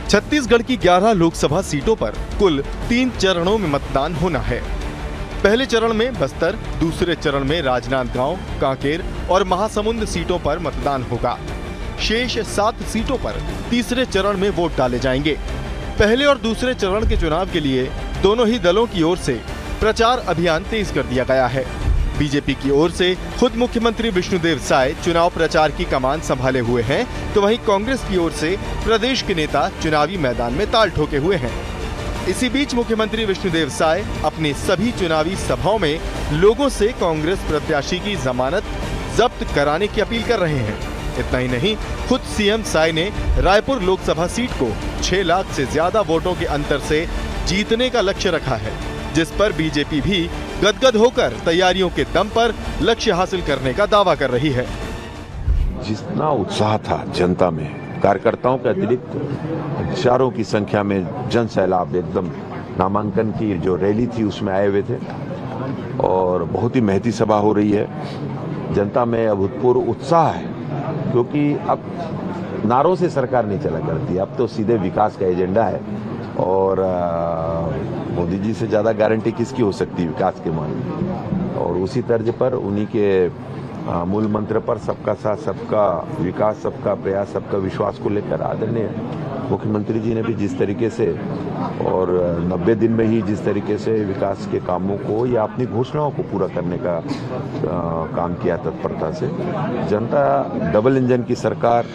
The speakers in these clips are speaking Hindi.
छत्तीसगढ़ की 11 लोकसभा सीटों पर कुल 3 चरणों में मतदान होना है। पहले चरण में बस्तर, दूसरे चरण में राजनांदगांव, कांकेर और महासमुंद सीटों पर मतदान होगा। शेष 7 सीटों पर तीसरे चरण में वोट डाले जाएंगे। पहले और दूसरे चरण के चुनाव के लिए दोनों ही दलों की ओर से प्रचार अभियान तेज कर दिया गया है। बीजेपी की ओर से खुद मुख्यमंत्री विष्णुदेव साय चुनाव प्रचार की कमान संभाले हुए हैं, तो वहीं कांग्रेस की ओर से प्रदेश के नेता चुनावी मैदान में ताल ठोके हुए हैं। इसी बीच मुख्यमंत्री विष्णुदेव साय अपनी सभी चुनावी सभाओं में लोगों से कांग्रेस प्रत्याशी की जमानत जब्त कराने की अपील कर रहे हैं। इतना ही नहीं, खुद सीएम साय ने रायपुर लोकसभा सीट को 6 लाख से ज्यादा वोटों के अंतर से जीतने का लक्ष्य रखा है, जिस पर बीजेपी भी गदगद होकर तैयारियों के दम पर लक्ष्य हासिल करने का दावा कर रही है। जितना उत्साह था जनता में, कार्यकर्ताओं के अतिरिक्त हजारों की संख्या में जन सैलाब, एकदम नामांकन की जो रैली थी उसमें आए हुए थे और बहुत ही महती सभा हो रही है। जनता में अभूतपूर्व उत्साह है, क्योंकि अब नारों से सरकार नहीं चला करती, अब तो सीधे विकास का एजेंडा है। और मोदी जी से ज़्यादा गारंटी किसकी हो सकती है विकास के मामले, और उसी तर्ज पर उन्हीं के मूल मंत्र पर सबका साथ, सबका विकास, सबका प्रयास, सबका विश्वास को लेकर आदरणीय मुख्यमंत्री जी ने भी जिस तरीके से और 90 दिन में ही जिस तरीके से विकास के कामों को या अपनी घोषणाओं को पूरा करने का काम किया तत्परता से, जनता डबल इंजन की सरकार,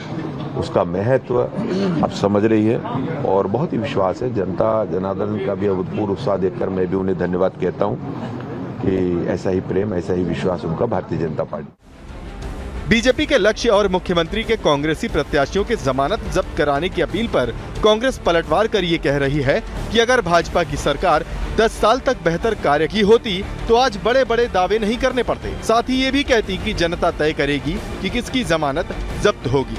उसका महत्व अब समझ रही है और बहुत ही विश्वास है। जनता जनार्दन का भी अभूतपूर्व उत्साह देखकर मैं भी उन्हें धन्यवाद कहता हूं कि ऐसा ही प्रेम, ऐसा ही विश्वास उनका भारतीय जनता पार्टी। बीजेपी के लक्ष्य और मुख्यमंत्री के कांग्रेसी प्रत्याशियों के जमानत जब्त कराने की अपील पर कांग्रेस पलटवार कर ये कह रही है कि अगर भाजपा की सरकार 10 साल तक बेहतर कार्य की होती तो आज बड़े बड़े दावे नहीं करने पड़ते। साथ ही ये भी कहती कि जनता तय करेगी कि किसकी जमानत जब्त होगी।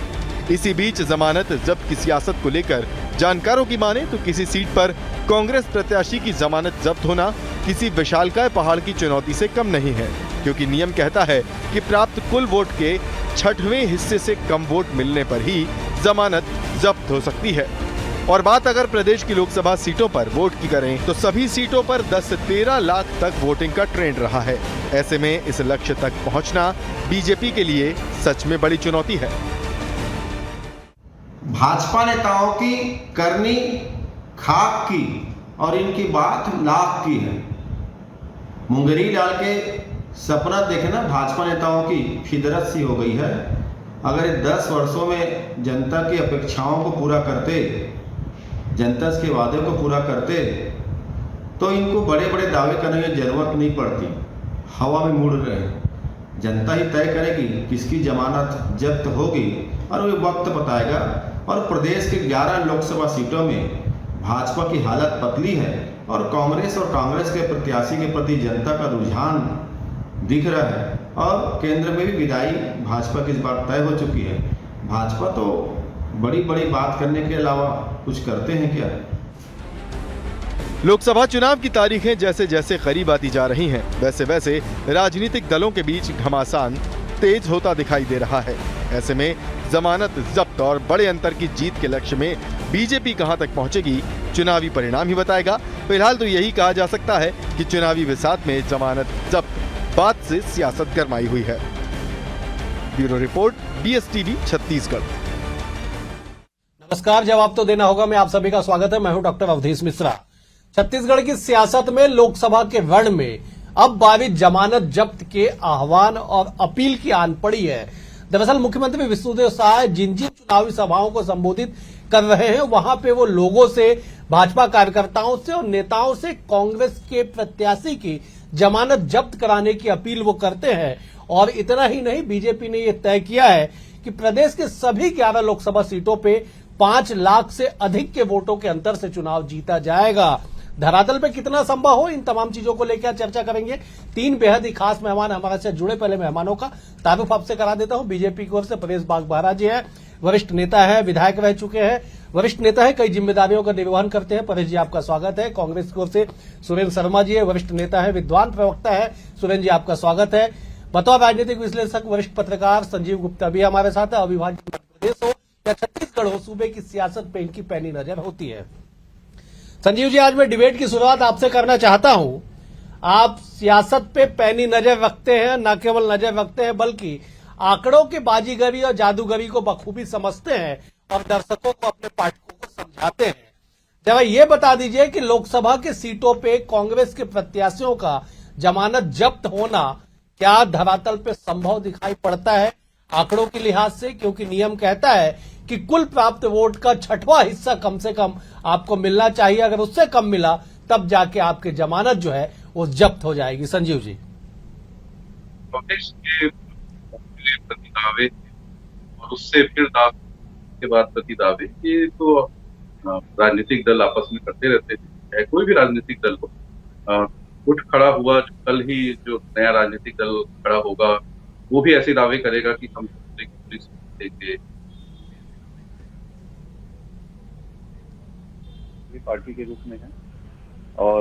इसी बीच जमानत जब्त की सियासत को लेकर जानकारों की माने तो किसी सीट पर कांग्रेस प्रत्याशी की जमानत जब्त होना किसी विशालकाय पहाड़ की चुनौती से कम नहीं है, क्योंकि नियम कहता है कि प्राप्त कुल वोट के 6वें हिस्से से कम वोट मिलने पर ही जमानत जब्त हो सकती है। और बात अगर प्रदेश की लोकसभा सीटों पर वोट की करें तो सभी सीटों पर 10 से 13 लाख तक वोटिंग का ट्रेंड रहा है। ऐसे में इस लक्ष्य तक पहुंचना बीजेपी के लिए सच में बड़ी चुनौती है। भाजपा नेताओं की करनी खाक की और इनकी बात लाख की है। मुंगरी डाल के सपना देखना भाजपा नेताओं की फितरत सी हो गई है। अगर 10 वर्षों में जनता की अपेक्षाओं को पूरा करते, जनता के वादे को पूरा करते, तो इनको बड़े बड़े दावे करने की जरूरत नहीं पड़ती। हवा में मुड़ रहे, जनता ही तय करेगी किसकी जमानत जब्त होगी और वो वक्त बताएगा। और प्रदेश के 11 लोकसभा सीटों में भाजपा की हालत पतली है और कांग्रेस के प्रत्याशी के प्रति जनता का रुझान दिख रहा है और केंद्र में भी विदाई भाजपा की इस बार तय हो चुकी है। भाजपा तो बड़ी बड़ी बात करने के अलावा कुछ करते हैं क्या? लोकसभा चुनाव की तारीखें जैसे जैसे करीब आती जा रही हैं, वैसे वैसे राजनीतिक दलों के बीच घमासान तेज होता दिखाई दे रहा है। ऐसे में जमानत जब्त और बड़े अंतर की जीत के लक्ष्य में बीजेपी कहां तक पहुंचेगी, चुनावी परिणाम ही बताएगा। फिलहाल तो यही कहा जा सकता है कि चुनावी विसात में जमानत जब्त बात से सियासत गरमाई हुई है। Bureau report, BSTV Chhattisgarh. नमस्कार, जवाब तो देना होगा। मैं आप सभी का स्वागत है। मैं हूं डॉक्टर अवधेश मिश्रा। छत्तीसगढ़ की सियासत में लोकसभा के रण में अब बारी जमानत जब्त के आह्वान और अपील की आन पड़ी है। दरअसल मुख्यमंत्री विष्णुदेव साय जिन चुनावी सभाओं को संबोधित कर रहे हैं, वहां पे वो लोगों से, भाजपा कार्यकर्ताओं से और नेताओं से कांग्रेस के प्रत्याशी की जमानत जब्त कराने की अपील वो करते हैं। और इतना ही नहीं, बीजेपी ने यह तय किया है कि प्रदेश के सभी 11 लोकसभा सीटों पे 5 लाख से अधिक के वोटों के अंतर से चुनाव जीता जाएगा। धरातल पे कितना संभव हो, इन तमाम चीजों को लेकर चर्चा करेंगे। 3 बेहद ही खास मेहमान हमारे साथ जुड़े। पहले मेहमानों का तारुफ आपसे करा देता हूं। बीजेपी की ओर से परेश बागबाहरा जी हैं, वरिष्ठ नेता है, विधायक रह चुके हैं, वरिष्ठ नेता है, कई जिम्मेदारियों का निर्वहन करते हैं। परेश जी, आपका स्वागत है। कांग्रेस की ओर से सुरेंद्र शर्मा जी है, वरिष्ठ नेता है, विद्वान प्रवक्ता है। सुरेंद्र जी, आपका स्वागत है। बतौर राजनीतिक विश्लेषक वरिष्ठ पत्रकार संजीव गुप्ता भी हमारे साथ है। अविभाजित मध्य प्रदेश हो या छत्तीसगढ़ हो, सूबे की सियासत पे इनकी पैनी नजर होती है। संजीव जी, आज मैं डिबेट की शुरुआत आपसे करना चाहता हूं। आप सियासत पे पैनी नजर रखते हैं, न केवल नजर रखते हैं बल्कि आंकड़ों की बाजीगरी और जादूगरी को बखूबी समझते हैं और दर्शकों को, अपने पाठकों को समझाते हैं। जरा ये बता दीजिए कि लोकसभा की सीटों पे कांग्रेस के प्रत्याशियों का जमानत जब्त होना क्या धरातल पे संभव दिखाई पड़ता है आंकड़ों के लिहाज से? क्योंकि नियम कहता है कि कुल प्राप्त वोट का 6वां हिस्सा कम से कम आपको मिलना चाहिए। अगर उससे कम मिला तब जाके आपकी जमानत जो है वो जब्त हो जाएगी। संजीव जी, कांग्रेस के प्रतिदावे और उससे फिर दावे के बाद प्रतिदावे, ये तो राजनीतिक दल आपस में करते रहते हैं। कोई भी राजनीतिक दल हो, उठ खड़ा हुआ कल ही जो नया राजनीतिक दल खड़ा होगा वो भी ऐसे दावे करेगा कि हम पुलिस देंगे। पार्टी के रूप में है और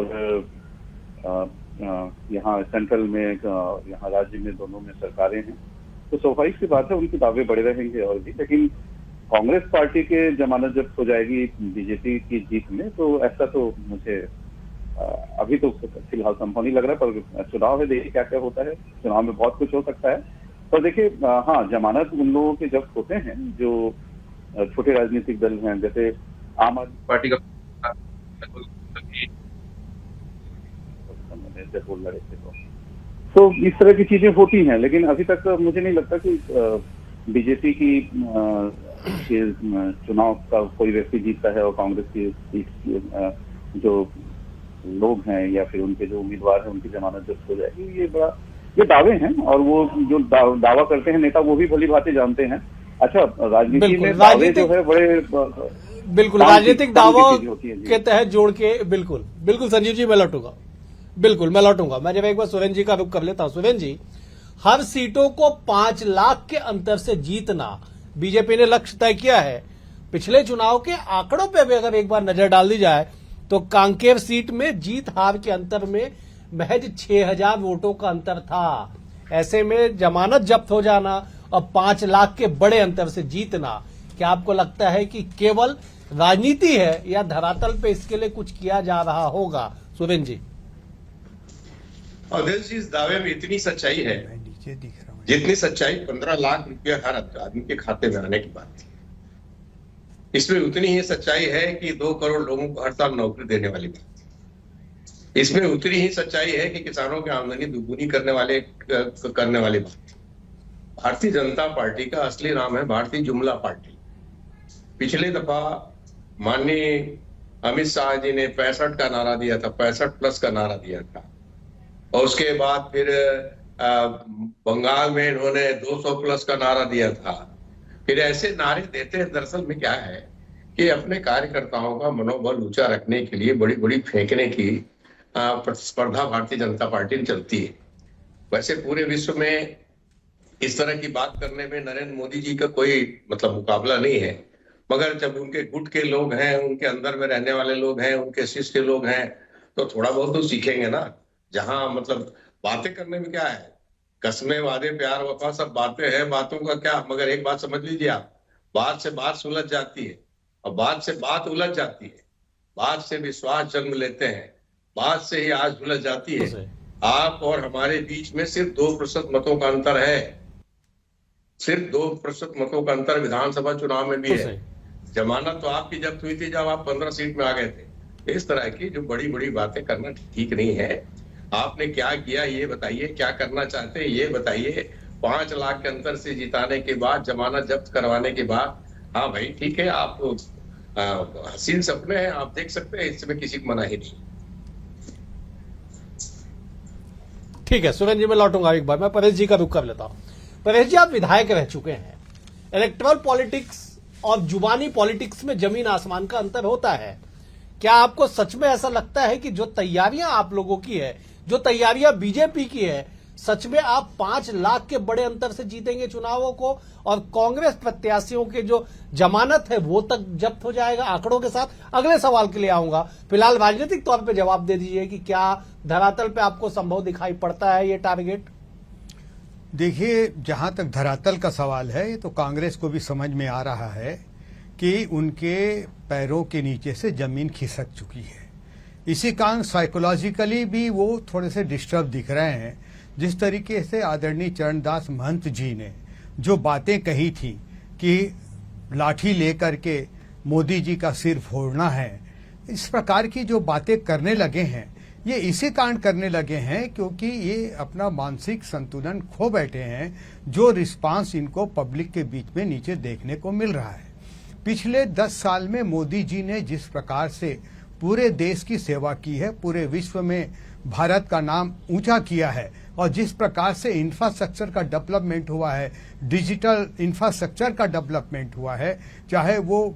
यहाँ सेंट्रल में, यहाँ राज्य में, दोनों में सरकारें हैं, तो स्वाभाविक सी बात है उनके दावे बढ़े रहेंगे और भी। लेकिन कांग्रेस पार्टी के जमानत जब्त हो जाएगी बीजेपी की जीत में, तो ऐसा तो मुझे अभी तो फिलहाल संभव नहीं लग रहा है। पर चुनाव है, देखिए क्या क्या होता है। चुनाव में बहुत कुछ हो सकता है। पर देखिए, हाँ, जमानत उन लोगों के जब्त होते हैं जो छोटे राजनीतिक दल हैं, जैसे आम आदमी पार्टी का लड़े थे तो इस तरह की चीजें होती हैं। लेकिन अभी तक मुझे नहीं लगता कि बीजेपी की चुनाव का कोई व्यक्ति जीतता है और कांग्रेस की जो लोग हैं या फिर उनके जो उम्मीदवार हैं उनकी जमानत जब्त हो जाएगी। ये दावे हैं और वो जो दावा करते हैं नेता, वो भी भली भांति जानते हैं। अच्छा, राजनीति में दावे जो है बड़े बिल्कुल राजनीतिक दावों के तहत जोड़ के, बिल्कुल संजीव जी, मैं लौटूंगा। मैं जब एक बार सुरेंद्र जी का रुख कर लेता हूं। सुरेंद्र जी, हर सीटों को 5 लाख के अंतर से जीतना बीजेपी ने लक्ष्य तय किया है। पिछले चुनाव के आंकड़ों पे भी अगर एक बार नजर डाल दी जाए तो कांकेर सीट में जीत हार के अंतर में महज 6000 वोटों का अंतर था। ऐसे में जमानत जब्त हो जाना और 5 लाख के बड़े अंतर से जीतना, क्या आपको लगता है कि केवल राजनीति है या धरातल पे इसके लिए कुछ किया जा रहा होगा? सुरेंद्र जी। अवधेश जी, इस दावे में इतनी सच्चाई है जितनी सच्चाई 15 लाख रुपया हर आदमी के खाते में आने की बात थी। इसमें उतनी ही सच्चाई है कि 2 करोड़ लोगों को हर साल नौकरी देने वाली बात थी। इसमें उतनी ही सच्चाई है कि किसानों की आमदनी दुगुनी करने वाली बात थी। भारतीय जनता पार्टी का असली नाम है भारतीय जुमला पार्टी। पिछले दफा माननीय अमित शाह जी ने 65 का नारा दिया था, 65+ का नारा दिया था, और उसके बाद फिर बंगाल में इन्होंने 200+ का नारा दिया था। फिर ऐसे नारे देते हैं। दरअसल में क्या है कि अपने कार्यकर्ताओं का मनोबल ऊंचा रखने के लिए बड़ी बड़ी फेंकने की प्रतिस्पर्धा भारतीय जनता पार्टी में चलती है। वैसे पूरे विश्व में इस तरह की बात करने में नरेंद्र मोदी जी का कोई मुकाबला नहीं है, मगर जब उनके गुट के लोग हैं, उनके अंदर में रहने वाले लोग हैं, उनके शिष्य लोग हैं, तो थोड़ा बहुत तो सीखेंगे ना। जहां बातें करने में क्या है, कसमें, वादे, प्यार, वफा सब बातें हैं, बातों का क्या। मगर एक बात समझ लीजिए आप, बात से बात सुलझ जाती है और बात से बात उलझ जाती है। बात से विश्वास जन्म लेते हैं, बात से ही आज उलझ जाती है। आप और हमारे बीच में सिर्फ 2% मतों का अंतर है, सिर्फ 2% मतों का अंतर विधानसभा चुनाव में भी है। जमानत तो आपकी जब्त हुई थी जब आप 15 सीट में आ गए थे। इस तरह की जो बड़ी बड़ी बातें करना ठीक नहीं है। आपने क्या किया ये बताइए, क्या करना चाहते हैं ये बताइए। 5 लाख के अंतर से जिताने के बाद, जमानत जब्त करवाने के बाद, हाँ भाई ठीक है, आप हसीन सपने हैं, आप देख सकते हैं, इसमें किसी को मना ही नहीं। ठीक है सुरेंद्र जी, मैं लौटूंगा एक बार। मैं परेश जी का रुख कर लेता हूं। परेश जी, आप विधायक रह चुके हैं। इलेक्टोरल पॉलिटिक्स और जुबानी पॉलिटिक्स में जमीन आसमान का अंतर होता है। क्या आपको सच में ऐसा लगता है कि जो तैयारियां आप लोगों की है, जो तैयारियां बीजेपी की है, सच में आप 5 लाख के बड़े अंतर से जीतेंगे चुनावों को और कांग्रेस प्रत्याशियों के जो जमानत है वो तक जब्त हो जाएगा? आंकड़ों के साथ अगले सवाल के लिए आऊंगा। फिलहाल राजनीतिक तौर पे जवाब दे दीजिए कि क्या धरातल पे आपको संभव दिखाई पड़ता है ये टारगेट? देखिए, जहां तक धरातल का सवाल है, ये तो कांग्रेस को भी समझ में आ रहा है कि उनके पैरों के नीचे से जमीन खिसक चुकी है। इसी कारण साइकोलॉजिकली भी वो थोड़े से डिस्टर्ब दिख रहे हैं। जिस तरीके से आदरणीय चरणदास महंत जी ने जो बातें कही थी कि लाठी लेकर के मोदी जी का सिर फोड़ना है, इस प्रकार की जो बातें करने लगे हैं, ये इसी कारण करने लगे हैं क्योंकि ये अपना मानसिक संतुलन खो बैठे हैं, जो रिस्पांस इनको पब्लिक के बीच में नीचे देखने को मिल रहा है। पिछले 10 साल में मोदी जी ने जिस प्रकार से पूरे देश की सेवा की है, पूरे विश्व में भारत का नाम ऊंचा किया है, और जिस प्रकार से इंफ्रास्ट्रक्चर का डेवलपमेंट हुआ है, डिजिटल इंफ्रास्ट्रक्चर का डेवलपमेंट हुआ है, चाहे वो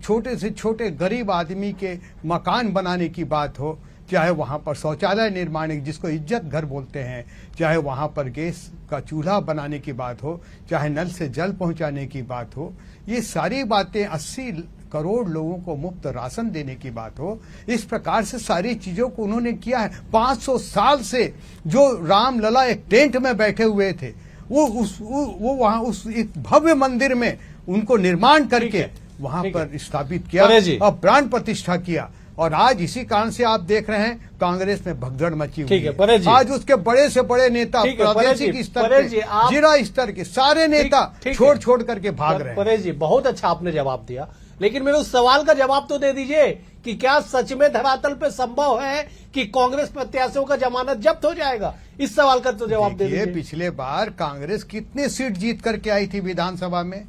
छोटे से छोटे गरीब आदमी के मकान बनाने की बात हो, चाहे वहां पर शौचालय निर्माण जिसको इज्जत घर बोलते हैं, चाहे वहां पर गैस का चूल्हा बनाने की बात हो, चाहे नल से जल पहुंचाने की बात हो, ये सारी बातें 80 करोड़ लोगों को मुफ्त राशन देने की बात हो, इस प्रकार से सारी चीजों को उन्होंने किया है। 500 साल से जो रामलला एक टेंट में बैठे हुए थे, वो वहां उस एक भव्य मंदिर में उनको निर्माण करके वहां पर स्थापित किया और प्राण प्रतिष्ठा किया। और आज इसी कारण से आप देख रहे हैं कांग्रेस में भगदड़ मची हुई है। आज उसके बड़े से बड़े नेता, प्रादेशिक स्तर के, जिला स्तर के सारे नेता छोड़ करके भाग रहे हैं। परेश जी, बहुत अच्छा आपने जवाब दिया, लेकिन मेरे उस सवाल का जवाब तो दे दीजिए कि क्या सच में धरातल पे संभव है कि कांग्रेस प्रत्याशियों का जमानत जब्त हो जाएगा? इस सवाल का तो जवाब दे दीजिए। पिछले बार कांग्रेस कितनी सीट जीत करके आई थी विधानसभा में,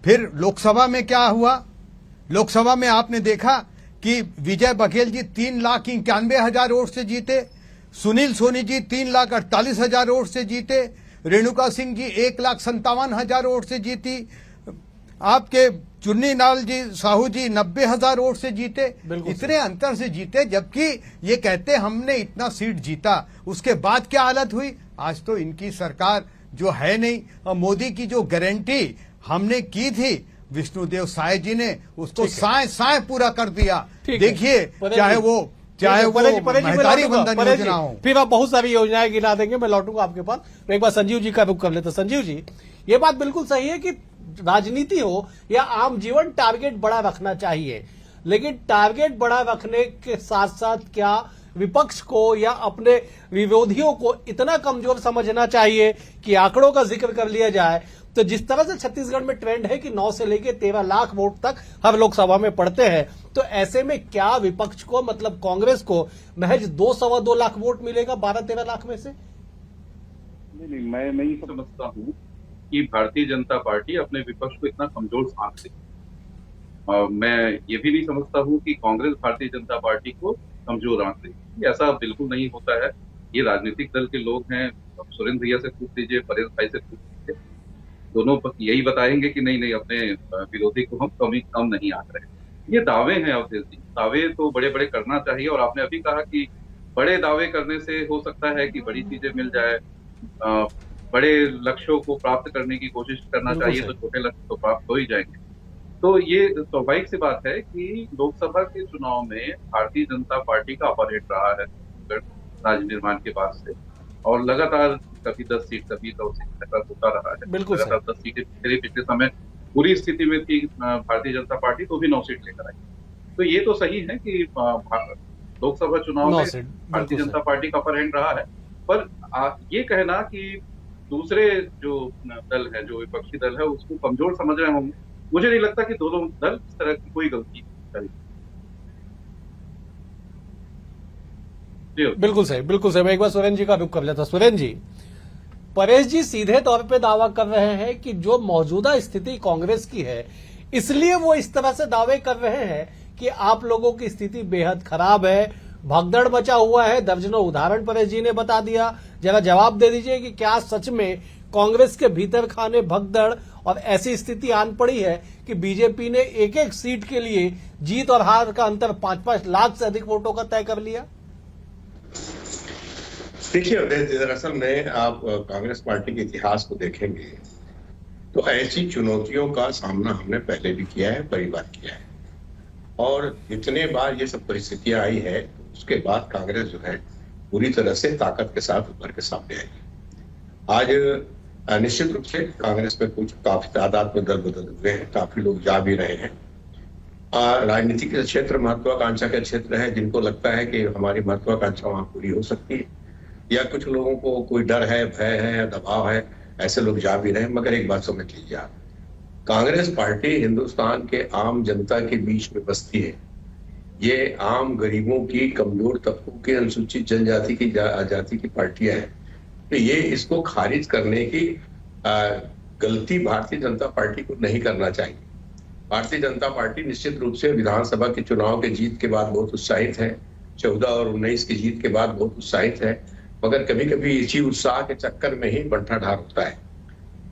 फिर लोकसभा में क्या हुआ? लोकसभा में आपने देखा कि विजय बघेल जी 3,91,000 वोट से जीते, सुनील सोनी जी 3,48,000 वोट से जीते, रेणुका सिंह जी 1,57,000 वोट से जीती, आपके चुन्नी लाल जी साहू जी 90,000 वोट से जीते। इतने अंतर से जीते, जबकि ये कहते हमने इतना सीट जीता। उसके बाद क्या हालत हुई? आज तो इनकी सरकार जो है नहीं, और मोदी की जो गारंटी हमने की थी विष्णुदेव साय जी ने उसको साय पूरा कर दिया। देखिए, चाहे वो महतारी वंदन योजना हो, फिर आप बहुत सारी योजनाएं गिना देंगे, मैं लौटूंगा आपके पास। मैं एक बार संजीव जी का रुख कर लेता। संजीव जी, ये बात बिल्कुल सही है कि राजनीति हो या आम जीवन, टारगेट बड़ा रखना चाहिए, लेकिन टारगेट बड़ा रखने के साथ साथ क्या विपक्ष को या अपने विरोधियों को इतना कमजोर समझना चाहिए कि आंकड़ों का जिक्र कर लिया जाए तो जिस तरह से छत्तीसगढ़ में ट्रेंड है कि 9 से लेकर 13 लाख वोट तक हर लोकसभा में पड़ते हैं, तो ऐसे में क्या विपक्ष को, मतलब कांग्रेस को, महज 2-2.25 लाख वोट मिलेगा 12-13 लाख में से? नहीं, मैं नहीं समझता हूँ कि भारतीय जनता पार्टी अपने विपक्ष को इतना कमजोर आंकती है। और मैं ये भी नहीं समझता हूँ कि कांग्रेस भारतीय जनता पार्टी को कमजोर आंक रही है। ऐसा बिल्कुल नहीं होता है। ये राजनीतिक दल के लोग हैं। सुरेंद्र भैया से पूछ लीजिए, परेश भाई से पूछ लीजिए, दोनों यही बताएंगे कि नहीं अपने विरोधी को हम कम नहीं आंक रहे। ये दावे हैं अवधेश जी, दावे तो बड़े बड़े करना चाहिए। और आपने अभी कहा कि बड़े दावे करने से हो सकता है कि बड़ी चीजें मिल जाए, बड़े लक्ष्यों को प्राप्त करने की कोशिश करना चाहिए, तो छोटे लक्ष्य तो प्राप्त हो ही जाएंगे। तो ये स्वाभाविक सी बात है कि लोकसभा के चुनाव में भारतीय जनता पार्टी का अपर हिट रहा है राज्य निर्माण के बाद से, और लगातार कभी 10 सीट, कभी 9 सीट ऐसा होता रहा है। लगातार 10 सीटें पिछले समय पूरी स्थिति में थी भारतीय जनता पार्टी, तो भी 9 सीट लेकर आई। तो ये तो सही है कि लोकसभा चुनाव में भारतीय जनता पार्टी का अपर हैंड रहा है। पर ये कहना कि दूसरे जो दल है, जो विपक्षी दल है, उसको कमजोर समझ रहे होंगे, मुझे नहीं लगता कि दोनों दल इस तरह की कोई गलती करेंगे। बिल्कुल सही, बिल्कुल सही। मैं एक बार सुरेंद्र जी का रुख कर लेता। सुरेंद्र जी, परेश जी सीधे तौर पे दावा कर रहे हैं कि जो मौजूदा स्थिति कांग्रेस की है, इसलिए वो इस तरह से दावे कर रहे हैं कि आप लोगों की स्थिति बेहद खराब है, भगदड़ मचा हुआ है। दर्जनों उदाहरण परेश जी ने बता दिया। जरा जवाब दे दीजिए कि क्या सच में कांग्रेस के भीतर खाने भगदड़ और ऐसी स्थिति आन पड़ी है कि बीजेपी ने एक एक सीट के लिए जीत और हार का अंतर 5-5 लाख से अधिक वोटों का तय कर लिया? देखिए, दरअसल में आप कांग्रेस पार्टी के इतिहास को देखेंगे तो ऐसी चुनौतियों का सामना हमने पहले भी किया है, कई बार किया है, और जितने बार ये सब परिस्थितियां आई है उसके बाद कांग्रेस जो है पूरी तरह से ताकत के साथ उभर के सामने आई। आज निश्चित रूप से कांग्रेस में कुछ काफी तादाद में दल बदल हुए हैं, काफी लोग जा भी रहे हैं। राजनीतिक क्षेत्र महत्वाकांक्षा का क्षेत्र है, जिनको लगता है कि हमारी महत्वाकांक्षा वहां पूरी हो सकती है, या कुछ लोगों को कोई डर है, भय है या दबाव है, ऐसे लोग जा भी रहे हैं। मगर एक बात समझ लीजिए आप, कांग्रेस पार्टी हिंदुस्तान के आम जनता के बीच में बसती है। ये आम गरीबों की, कमजोर तबकों की, अनुसूचित जनजाति की, जाति की पार्टियां हैं। तो ये इसको खारिज करने की गलती भारतीय जनता पार्टी को नहीं करना चाहिए। भारतीय जनता पार्टी निश्चित रूप से विधानसभा के चुनाव के जीत के बाद बहुत उत्साहित है, 14 और 19 की जीत के बाद बहुत उत्साहित है, मगर कभी कभी इसी उत्साह के चक्कर में ही बंटाढार होता है।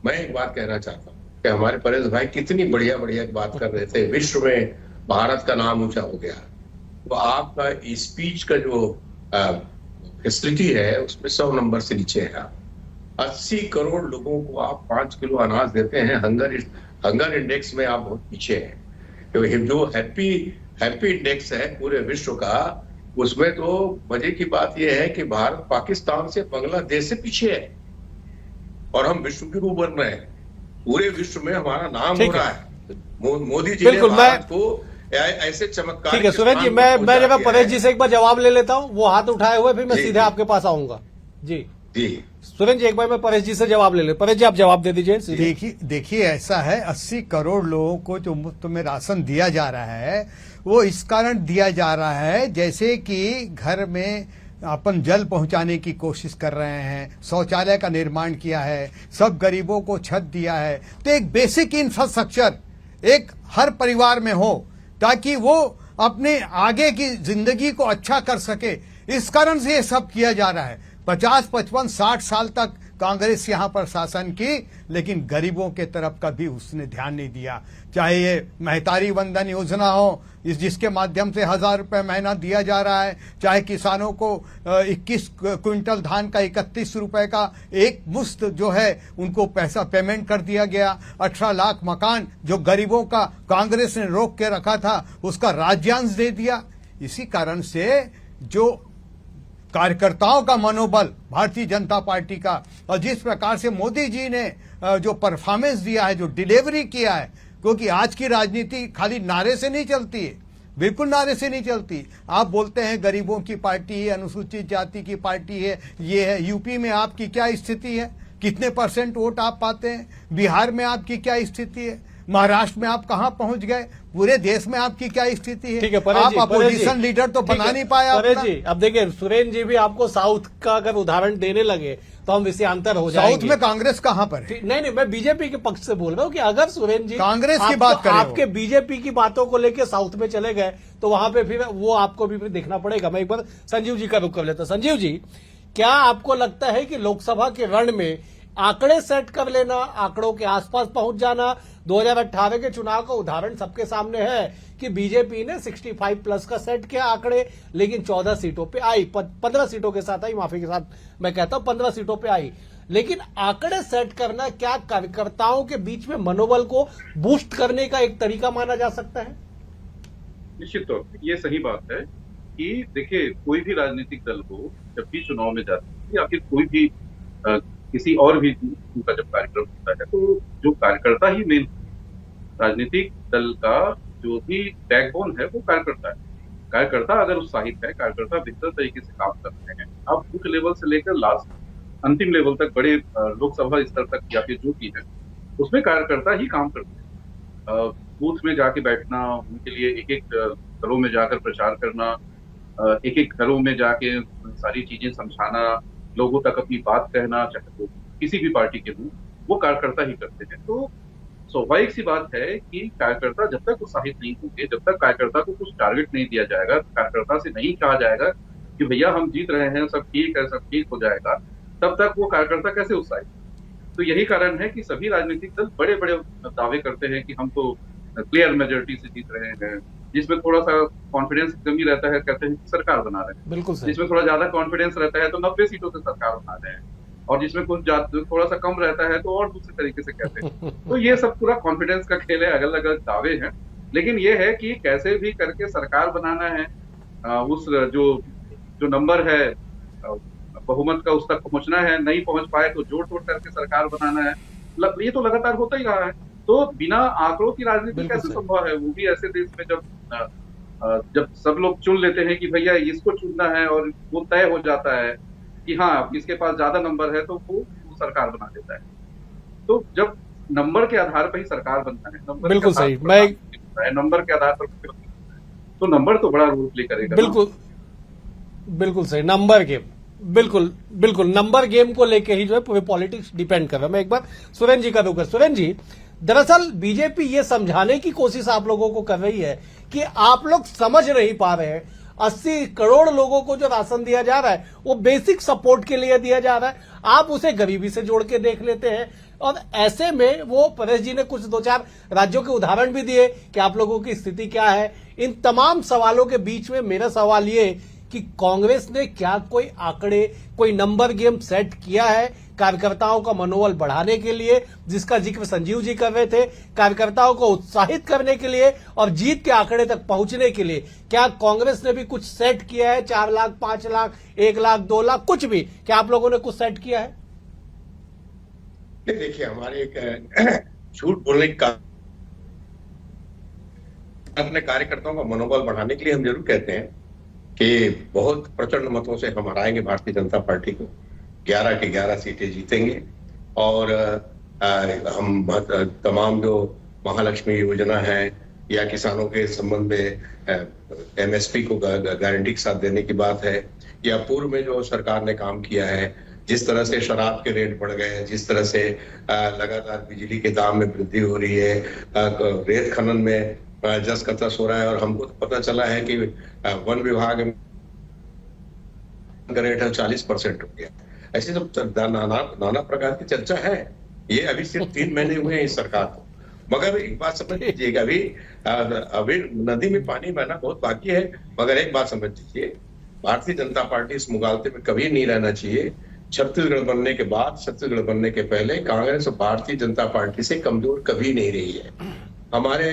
मैं एक बात कहना चाहता हूँ कि हमारे परेश भाई कितनी बढ़िया बढ़िया बात कर रहे थे, विश्व में भारत का नाम ऊंचा हो गया। तो आपका स्पीच का जो फैसिलिटी है उसमें 100 नंबर से नीचे है। 80 करोड़ लोगों को आप 5 किलो अनाज देते हैं, हंगर इंडेक्स में आप बहुत पीछे हैं। तो जो हैप्पी इंडेक्स है पूरे विश्व का, उसमें तो मजे की बात यह है कि भारत पाकिस्तान से, बांग्लादेश से पीछे है और हम विश्व के रूप बन रहे हैं। पूरे विश्व में हमारा नाम हो रहा है। मोदी जी ने भारत को ऐसे चमत्कार। ठीक है सुरेश जी, मैं जब परेश जी से एक बार जवाब ले लेता हूँ, वो हाथ उठाए हुए, फिर मैं सीधे आपके पास आऊंगा। जी सुरेश जी, एक बार मैं परेश जी से जवाब ले ले। परेश जी आप जवाब दे दीजिए। देखिए ऐसा है, 80 करोड़ लोगों को जो मुफ्त में राशन दिया जा रहा है, वो इस कारण दिया जा रहा है जैसे कि घर में अपन जल पहुंचाने की कोशिश कर रहे हैं, शौचालय का निर्माण किया है, सब गरीबों को छत दिया है। तो एक बेसिक इंफ्रास्ट्रक्चर एक हर परिवार में हो ताकि वो अपने आगे की जिंदगी को अच्छा कर सके, इस कारण से ये सब किया जा रहा है। 50, 55, 60 साल तक कांग्रेस यहां पर शासन की, लेकिन गरीबों के तरफ कभी उसने ध्यान नहीं दिया। चाहे ये महतारी वंदन योजना हो, जिसके माध्यम से 1000 रुपए महीना दिया जा रहा है, चाहे किसानों को 21 क्विंटल धान का 31 रुपए का एक मुश्त जो है उनको पैसा पेमेंट कर दिया गया। 18 लाख मकान जो गरीबों का कांग्रेस ने रोक के रखा था, उसका राज्यांश दे दिया। इसी कारण से जो कार्यकर्ताओं का मनोबल भारतीय जनता पार्टी का, और जिस प्रकार से मोदी जी ने जो परफॉर्मेंस दिया है, जो डिलीवरी किया है, क्योंकि आज की राजनीति खाली नारे से नहीं चलती है, बिल्कुल नारे से नहीं चलती। आप बोलते हैं गरीबों की पार्टी है, अनुसूचित जाति की पार्टी है, ये है। यूपी में आपकी क्या स्थिति है, कितने % वोट आप पाते हैं? बिहार में आपकी क्या स्थिति है? महाराष्ट्र में आप कहां पहुंच गए? पूरे देश में आपकी क्या स्थिति है? ठीक है, आप अपोजिशन लीडर तो बना नहीं पाया। परेश जी अब देखिए, सुरेन जी भी आपको साउथ का अगर उदाहरण देने लगे तो हम विषयांतर हो जाएंगे। साउथ में कांग्रेस कहां पर है? नहीं, मैं बीजेपी के पक्ष से बोल रहा हूं कि अगर सुरेन जी कांग्रेस की बात करें, आपके बीजेपी की बातों को लेकर साउथ में चले गए तो वहां पे फिर वो आपको भी फिर देखना पड़ेगा। मैं एक बार संजीव जी का रुख कर लेता। संजीव जी, क्या आपको लगता है कि लोकसभा के रण में आंकड़े सेट कर लेना, आंकड़ों के आसपास पहुंच जाना, 2018 के चुनाव का उदाहरण सबके सामने है कि बीजेपी ने 65+ का सेट किया आंकड़े, लेकिन 14 सीटों पे आई, 15 सीटों के साथ आई, माफी के साथ मैं कहता हूं 15 सीटों पे आई। लेकिन आंकड़े सेट करना क्या कार्यकर्ताओं के बीच में मनोबल को बूस्ट करने का एक तरीका माना जा सकता है? निश्चित तौर पर ये सही बात है कि देखिए, कोई भी राजनीतिक दल हो जब भी चुनाव में जाती है, या फिर कोई भी किसी और भी उनका जब कार्यक्रम होता है, तो जो कार्यकर्ता ही मेन, राजनीतिक दल का जो भी बैकबोन है वो कार्यकर्ता है। कार्यकर्ता अगर उत्साहित है, कार्यकर्ता बेहतर तरीके से काम कर रहे हैं, आप बूथ लेवल से लेकर लास्ट अंतिम लेवल तक, बड़े लोकसभा स्तर तक या फिर जो भी है, उसमें कार्यकर्ता ही काम करते हैं। बूथ में जाके बैठना, उनके लिए एक एक घरों में जाकर प्रचार करना, एक एक घरों में जाके सारी चीजें समझाना, लोगों तक अपनी बात कहना, चाहे वो किसी भी पार्टी के हों, वो कार्यकर्ता ही करते हैं। तो स्वाभाविक सी बात है कि कार्यकर्ता जब तक उत्साहित नहीं होंगे, जब तक कार्यकर्ता को कुछ टारगेट नहीं दिया जाएगा, कार्यकर्ता से नहीं कहा जाएगा कि भैया हम जीत रहे हैं, सब ठीक है, सब ठीक हो जाएगा, तब तक वो कार्यकर्ता कैसे उत्साहित? तो यही कारण है कि सभी राजनीतिक दल बड़े बड़े दावे करते हैं कि हम तो क्लियर मेजोरिटी से जीत रहे हैं। जिसमें थोड़ा सा कॉन्फिडेंस कमी रहता है, कहते हैं सरकार बना रहे हैं। बिल्कुल। जिसमें थोड़ा ज्यादा कॉन्फिडेंस रहता है तो 90 सीटों से सरकार बना रहे हैं, और जिसमें कुछ थोड़ा सा कम रहता है तो और दूसरे तरीके से कहते हैं। तो ये सब पूरा कॉन्फिडेंस का खेल है, अलग अलग दावे हैं। लेकिन ये है कि कैसे भी करके सरकार बनाना है। उस जो नंबर है बहुमत का उस तक पहुंचना है, नहीं पहुंच पाए तो जोड़ तोड़ करके सरकार बनाना है। ये तो लगातार होता ही रहा है। तो बिना आंकड़ों की राजनीति बिल्कुल कैसे सही। संभव है, वो भी ऐसे देश में जब सब लोग चुन लेते हैं कि भैया इसको चुनना है और वो तय हो जाता है कि हाँ किसके पास ज्यादा नंबर है, तो वो सरकार बना देता है। तो जब नंबर के आधार पर ही सरकार बनता है, नंबर बिल्कुल के आधार सही। पर मैं राजनीति बनता है, नंबर के आधार पर तो नंबर तो बड़ा रोल प्ले करेगा ना। बिल्कुल सही। नंबर गेम, बिल्कुल नंबर गेम को लेके ही जो है पूरे पॉलिटिक्स डिपेंड कर रहा है। मैं एक बार सुरेंद्र जी का रुक, सुरेंद्र जी, दरअसल बीजेपी ये समझाने की कोशिश आप लोगों को कर रही है कि आप लोग समझ नहीं पा रहे हैं 80 करोड़ लोगों को जो राशन दिया जा रहा है वो बेसिक सपोर्ट के लिए दिया जा रहा है, आप उसे गरीबी से जोड़ के देख लेते हैं। और ऐसे में वो परेश जी ने कुछ 2-4 राज्यों के उदाहरण भी दिए कि आप लोगों की स्थिति क्या है। इन तमाम सवालों के बीच में मेरा सवाल ये कि कांग्रेस ने क्या कोई आंकड़े, कोई नंबर गेम सेट किया है कार्यकर्ताओं का मनोबल बढ़ाने के लिए, जिसका जिक्र संजीव जी कर रहे थे, कार्यकर्ताओं को उत्साहित करने के लिए और जीत के आंकड़े तक पहुंचने के लिए? क्या कांग्रेस ने भी कुछ सेट किया है? 4 लाख, 5 लाख, 1 लाख, 2 लाख, कुछ भी? क्या आप लोगों ने कुछ सेट किया है? देखिए, हमारे एक झूठ बोलने का अपने कार्यकर्ताओं का मनोबल बढ़ाने के लिए हम जरूर कहते हैं कि बहुत प्रचंड मतों से हम हराएंगे भारतीय जनता पार्टी को, 11 की 11 सीटें जीतेंगे और हम तमाम जो महालक्ष्मी योजना है या किसानों के संबंध में एमएसपी को गारंटी के साथ देने की बात है, या पूर्व में जो सरकार ने काम किया है, जिस तरह से शराब के रेट बढ़ गए, जिस तरह से लगातार बिजली के दाम में वृद्धि हो रही है, रेत खनन में जस का तस हो रहा है, और हमको तो पता चला है कि वन विभाग का रेट 40% हो गया। ऐसे तो नाना प्रकार की चर्चा है। ये अभी सिर्फ 3 महीने हुए हैं इस सरकार को, मगर एक बात समझ लीजिएगा, अभी नदी में पानी बहना बहुत बाकी है, मगर एक बात समझ लीजिए, भारतीय जनता पार्टी इस मुगालते में कभी नहीं रहना चाहिए। छत्तीसगढ़ बनने के बाद, छत्तीसगढ़ बनने के पहले कांग्रेस और भारतीय जनता पार्टी से कमजोर कभी नहीं रही है। हमारे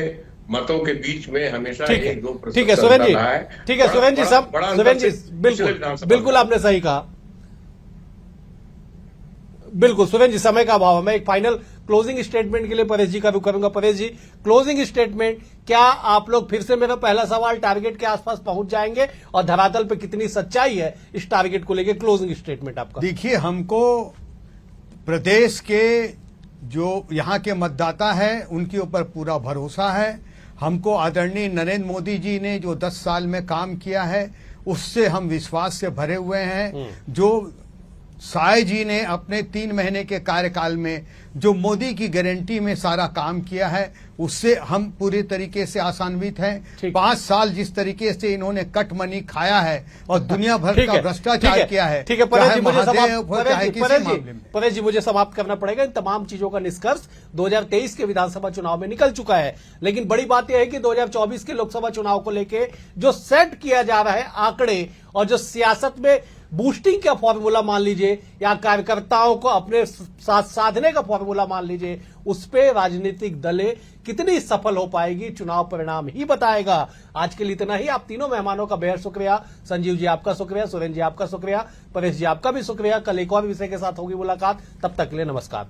मतों के बीच में हमेशा 1-2% ठीक है सुरेंद्र जी, ठीक है सुरेंद्र जी, सब सुरेंद्र जी बिल्कुल आपने सही कहा। बिल्कुल सुरेंद्र जी, समय का अभाव है। मैं एक फाइनल क्लोजिंग स्टेटमेंट के लिए परेश जी का रुख करूंगा। परेश जी, क्लोजिंग स्टेटमेंट, क्या आप लोग फिर से, मेरा पहला सवाल, टारगेट के आसपास पहुंच जाएंगे और धरातल पे कितनी सच्चाई है इस टारगेट को लेकर? क्लोजिंग स्टेटमेंट आपका। देखिए, हमको प्रदेश के जो यहाँ के मतदाता है उनके ऊपर पूरा भरोसा है। हमको आदरणीय नरेंद्र मोदी जी ने जो 10 साल में काम किया है उससे हम विश्वास से भरे हुए हैं। जो साय जी ने अपने 3 महीने के कार्यकाल में जो मोदी की गारंटी में सारा काम किया है उससे हम पूरी तरीके से आशान्वित हैं। 5 साल जिस तरीके से इन्होंने कट मनी खाया है और दुनिया भर का भ्रष्टाचार किया है, ठीक है परेश जी, मुझे समाप्त करना पड़ेगा। इन तमाम चीजों का निष्कर्ष 2023 के विधानसभा चुनाव में निकल चुका है, लेकिन बड़ी बात यह है कि 2024 के लोकसभा चुनाव को लेकर जो सेट किया जा रहा है आंकड़े और जो सियासत में बूस्टिंग का फॉर्मूला मान लीजिए या कार्यकर्ताओं को अपने साथ साधने का फॉर्मूला मान लीजिए, उस पे राजनीतिक दलें कितनी सफल हो पाएगी चुनाव परिणाम ही बताएगा। आज के लिए इतना ही। आप तीनों मेहमानों का बेहद शुक्रिया। संजीव जी आपका शुक्रिया, सुरेंद्र जी आपका शुक्रिया, परेश जी आपका भी शुक्रिया। कल एक और विषय के साथ होगी मुलाकात, तब तक के लिए नमस्कार।